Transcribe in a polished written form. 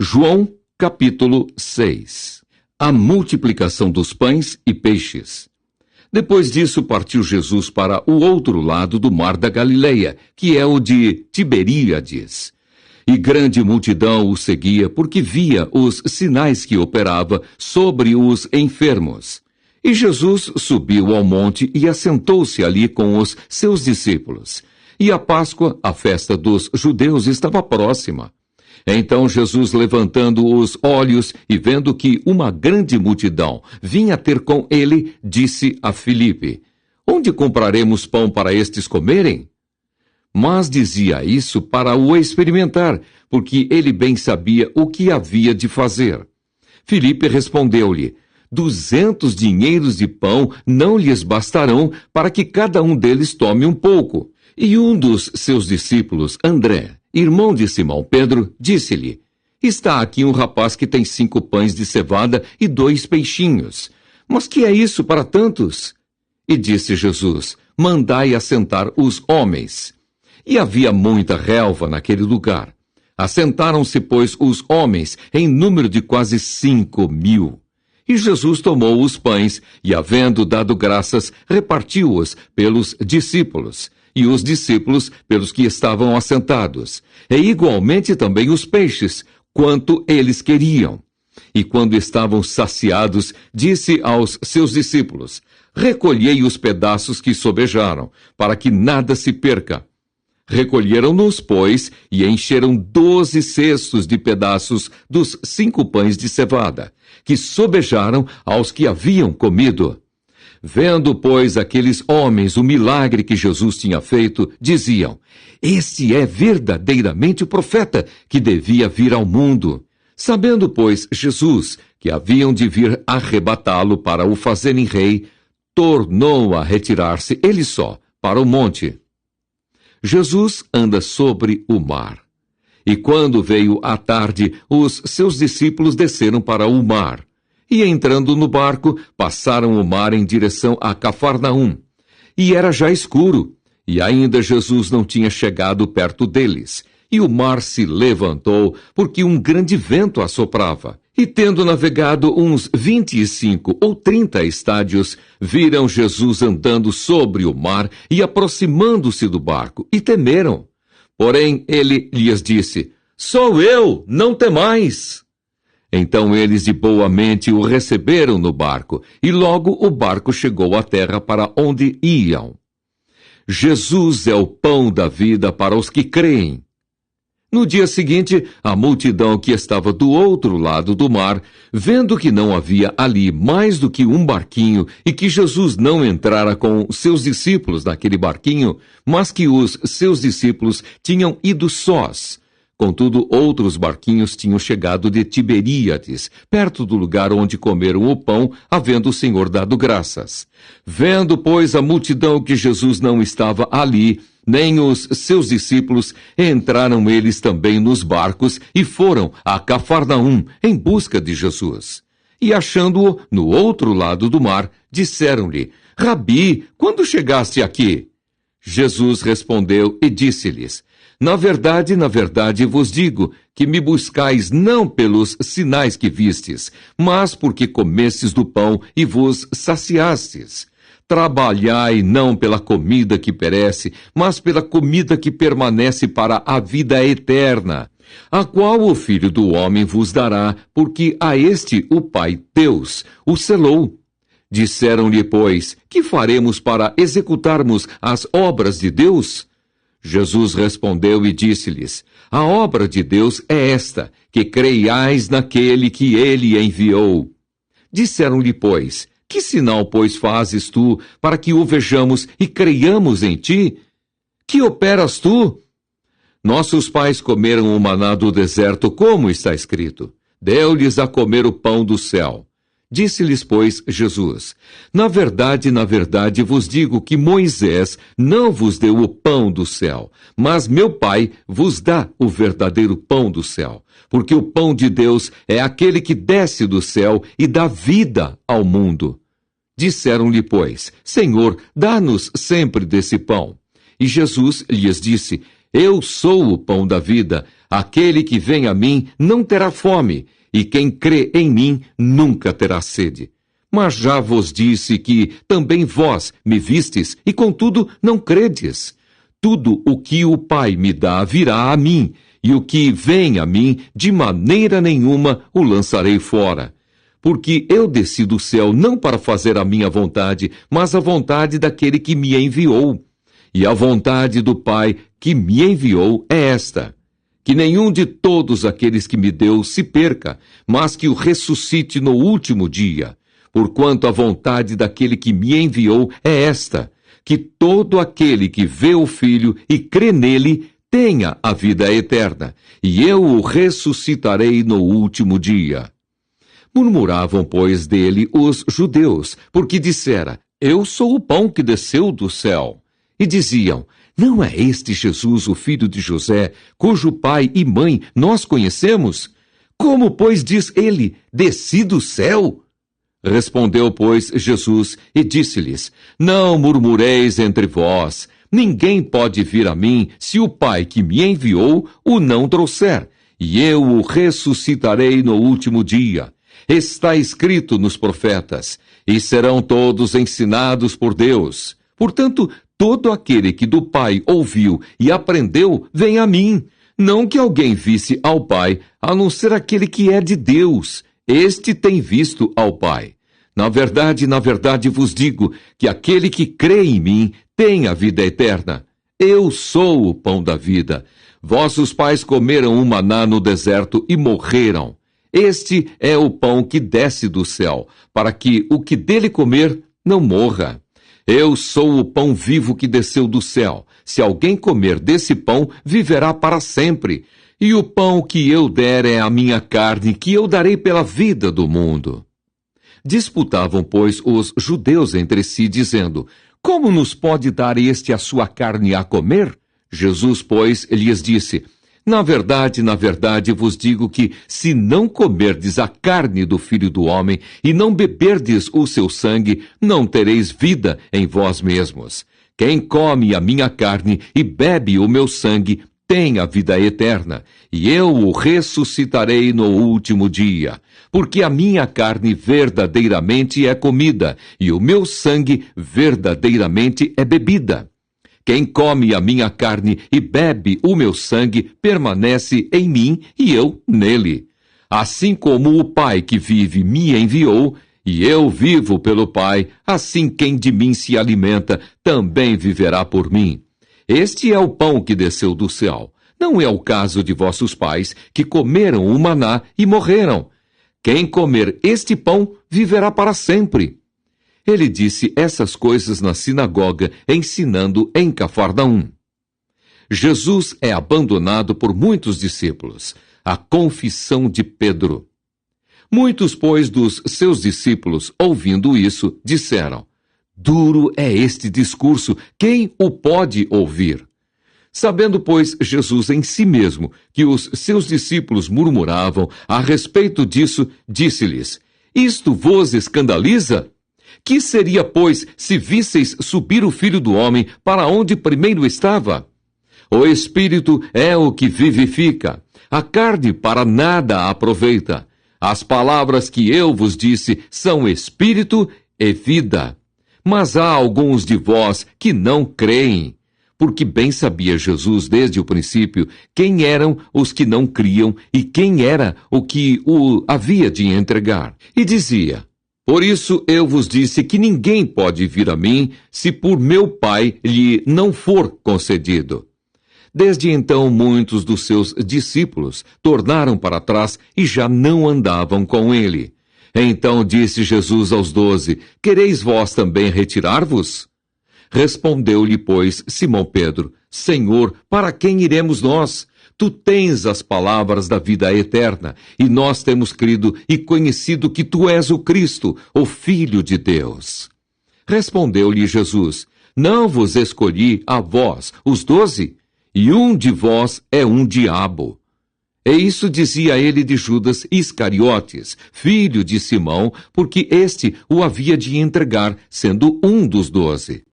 João, capítulo 6. A multiplicação dos pães e peixes. Depois disso, partiu Jesus para o outro lado do mar da Galileia, que é o de Tiberíades. E grande multidão o seguia, porque via os sinais que operava sobre os enfermos. E Jesus subiu ao monte e assentou-se ali com os seus discípulos. E a Páscoa, a festa dos judeus, estava próxima. Então Jesus, levantando os olhos e vendo que uma grande multidão vinha ter com ele, disse a Filipe: Onde compraremos pão para estes comerem? Mas dizia isso para o experimentar, porque ele bem sabia o que havia de fazer. Filipe respondeu-lhe: 200 dinheiros de pão não lhes bastarão para que cada um deles tome um pouco. E um dos seus discípulos, André, irmão de Simão Pedro, disse-lhe: Está aqui um rapaz que tem 5 pães de cevada e 2 peixinhos. Mas que é isso para tantos? E disse Jesus: Mandai assentar os homens. E havia muita relva naquele lugar. Assentaram-se, pois, os homens, em número de quase 5.000. E Jesus tomou os pães, e havendo dado graças, repartiu-os pelos discípulos, e os discípulos pelos que estavam assentados, e igualmente também os peixes, quanto eles queriam. E quando estavam saciados, disse aos seus discípulos: Recolhei os pedaços que sobejaram, para que nada se perca. Recolheram-nos, pois, e encheram 12 cestos de pedaços dos 5 pães de cevada, que sobejaram aos que haviam comido. Vendo, pois, aqueles homens o milagre que Jesus tinha feito, diziam: Este é verdadeiramente o profeta que devia vir ao mundo. Sabendo, pois, Jesus que haviam de vir arrebatá-lo para o fazerem rei, tornou a retirar-se ele só para o monte. Jesus anda sobre o mar. E quando veio a tarde, os seus discípulos desceram para o mar. E entrando no barco, passaram o mar em direção a Cafarnaum. E era já escuro, e ainda Jesus não tinha chegado perto deles. E o mar se levantou, porque um grande vento assoprava. E tendo navegado uns 25 ou 30 estádios, viram Jesus andando sobre o mar e aproximando-se do barco, e temeram. Porém ele lhes disse: Sou eu, não temais. Então eles de boa mente o receberam no barco, e logo o barco chegou à terra para onde iam. Jesus é o pão da vida para os que creem. No dia seguinte, a multidão que estava do outro lado do mar, vendo que não havia ali mais do que um barquinho e que Jesus não entrara com seus discípulos naquele barquinho, mas que os seus discípulos tinham ido sós. Contudo, outros barquinhos tinham chegado de Tiberíades, perto do lugar onde comeram o pão, havendo o Senhor dado graças. Vendo, pois, a multidão que Jesus não estava ali, nem os seus discípulos, entraram eles também nos barcos e foram a Cafarnaum em busca de Jesus. E achando-o no outro lado do mar, disseram-lhe: Rabi, quando chegaste aqui? Jesus respondeu e disse-lhes: na verdade vos digo que me buscais não pelos sinais que vistes, mas porque comestes do pão e vos saciastes. Trabalhai não pela comida que perece, mas pela comida que permanece para a vida eterna, a qual o Filho do Homem vos dará, porque a este o Pai Deus o selou. Disseram-lhe, pois, que faremos para executarmos as obras de Deus? Jesus respondeu e disse-lhes: a obra de Deus é esta, que creiais naquele que ele enviou. Disseram-lhe, pois: que sinal, pois, fazes tu, para que o vejamos e creiamos em ti? Que operas tu? Nossos pais comeram o maná do deserto, como está escrito: deu-lhes a comer o pão do céu. Disse-lhes, pois, Jesus: na verdade vos digo que Moisés não vos deu o pão do céu, mas meu Pai vos dá o verdadeiro pão do céu, porque o pão de Deus é aquele que desce do céu e dá vida ao mundo. Disseram-lhe, pois: Senhor, dá-nos sempre desse pão. E Jesus lhes disse: eu sou o pão da vida. Aquele que vem a mim não terá fome, e quem crê em mim nunca terá sede. Mas já vos disse que também vós me vistes, e contudo não credes. Tudo o que o Pai me dá virá a mim, e o que vem a mim, de maneira nenhuma o lançarei fora. Porque eu desci do céu não para fazer a minha vontade, mas a vontade daquele que me enviou. E a vontade do Pai que me enviou é esta: que nenhum de todos aqueles que me deu se perca, mas que o ressuscite no último dia. Porquanto a vontade daquele que me enviou é esta: que todo aquele que vê o Filho e crê nele tenha a vida eterna, e eu o ressuscitarei no último dia. Murmuravam, pois, dele os judeus, porque dissera: eu sou o pão que desceu do céu. E diziam: não é este Jesus, o filho de José, cujo pai e mãe nós conhecemos? Como, pois, diz ele: desci do céu? Respondeu, pois, Jesus e disse-lhes: não murmureis entre vós. Ninguém pode vir a mim se o Pai que me enviou o não trouxer, e eu o ressuscitarei no último dia. Está escrito nos profetas: e serão todos ensinados por Deus. Portanto, todo aquele que do Pai ouviu e aprendeu, vem a mim. Não que alguém visse ao Pai, a não ser aquele que é de Deus. Este tem visto ao Pai. Na verdade vos digo que aquele que crê em mim tem a vida eterna. Eu sou o pão da vida. Vossos pais comeram o maná no deserto e morreram. Este é o pão que desce do céu, para que o que dele comer não morra. Eu sou o pão vivo que desceu do céu. Se alguém comer desse pão, viverá para sempre. E o pão que eu der é a minha carne, que eu darei pela vida do mundo. Disputavam, pois, os judeus entre si, dizendo: como nos pode dar este a sua carne a comer? Jesus, pois, lhes disse: na verdade vos digo que, se não comerdes a carne do Filho do Homem e não beberdes o seu sangue, não tereis vida em vós mesmos. Quem come a minha carne e bebe o meu sangue tem a vida eterna, e eu o ressuscitarei no último dia. Porque a minha carne verdadeiramente é comida, e o meu sangue verdadeiramente é bebida. Quem come a minha carne e bebe o meu sangue permanece em mim e eu nele. Assim como o Pai que vive me enviou, e eu vivo pelo Pai, assim quem de mim se alimenta também viverá por mim. Este é o pão que desceu do céu. Não é o caso de vossos pais, que comeram o maná e morreram. Quem comer este pão viverá para sempre. Ele disse essas coisas na sinagoga, ensinando em Cafarnaum. Jesus é abandonado por muitos discípulos. A confissão de Pedro. Muitos, pois, dos seus discípulos, ouvindo isso, disseram: duro é este discurso, quem o pode ouvir? Sabendo, pois, Jesus em si mesmo que os seus discípulos murmuravam a respeito disso, disse-lhes: isto vos escandaliza? Que seria, pois, se visseis subir o Filho do Homem para onde primeiro estava? O Espírito é o que vivifica, a carne para nada aproveita. As palavras que eu vos disse são Espírito e vida. Mas há alguns de vós que não creem. Porque bem sabia Jesus desde o princípio quem eram os que não criam e quem era o que o havia de entregar. E dizia: por isso eu vos disse que ninguém pode vir a mim se por meu Pai lhe não for concedido. Desde então muitos dos seus discípulos tornaram para trás e já não andavam com ele. Então disse Jesus aos 12: quereis vós também retirar-vos? Respondeu-lhe, pois, Simão Pedro: Senhor, para quem iremos nós? Tu tens as palavras da vida eterna, e nós temos crido e conhecido que tu és o Cristo, o Filho de Deus. Respondeu-lhe Jesus: não vos escolhi a vós, os 12, e um de vós é um diabo. E isso dizia ele de Judas Iscariotes, filho de Simão, porque este o havia de entregar, sendo um dos 12.